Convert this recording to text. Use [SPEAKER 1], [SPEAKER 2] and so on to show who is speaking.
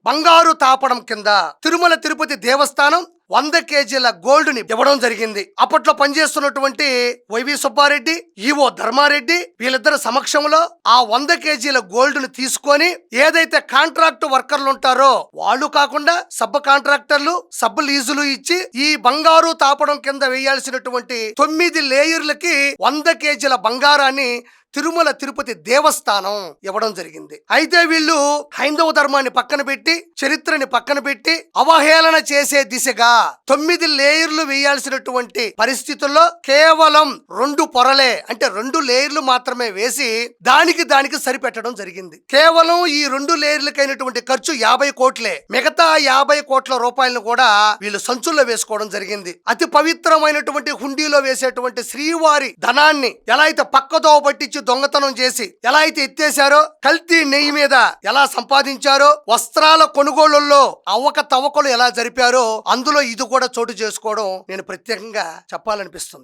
[SPEAKER 1] బంగారు తాపడం కింద తిరుమల తిరుపతి దేవస్థానం 100 కేజీల గోల్డ్ ని ఇవ్వడం జరిగింది. అప్పట్లో పనిచేస్తున్నటువంటి వైవి సుబ్బారెడ్డి, ఈవో ధర్మారెడ్డి వీళ్ళిద్దరు సమక్షంలో ఆ 100 కేజీల గోల్డ్ ని తీసుకొని ఏదైతే కాంట్రాక్ట్ వర్కర్లు ఉంటారో వాళ్ళు కాకుండా సబ్ కాంట్రాక్టర్లు సబ్ లీజులు ఇచ్చి ఈ బంగారు తాపడం కింద వేయాల్సినటువంటి 9 లేయర్లకి 100 కేజీల బంగారాన్ని తిరుమల తిరుపతి దేవస్థానం ఇవ్వడం జరిగింది. అయితే వీళ్ళు హైందవ ధర్మాన్ని పక్కన పెట్టి చరిత్రని పక్కన పెట్టి అవహేళన చేసే దిశగా 9 లేయర్లు వేయాల్సినటువంటి పరిస్థితుల్లో కేవలం 2 పొరలే అంటే 2 లేయర్లు మాత్రమే వేసి దానికి సరిపెట్టడం జరిగింది. కేవలం ఈ 2 లేయర్లకైనటువంటి ఖర్చు 50 కోట్లే. మిగతా 50 కోట్ల రూపాయలను కూడా వీళ్ళు సంచుల్లో వేసుకోవడం జరిగింది. అతి పవిత్రమైనటువంటి హుండీలో వేసేటువంటి శ్రీవారి ధనాన్ని ఎలా అయితే పక్కదో పట్టించి దొంగతనం చేసి ఎలా అయితే ఎత్తేశారో, కల్తీ నెయ్యి మీద ఎలా సంపాదించారో, వస్త్రాల కొనుగోళ్లలో అవకతవకలు ఎలా జరిపారో అందులో ఇది కూడా చోటు చేసుకోవడం నేను ప్రత్యేకంగా చెప్పాలనిపిస్తుంది.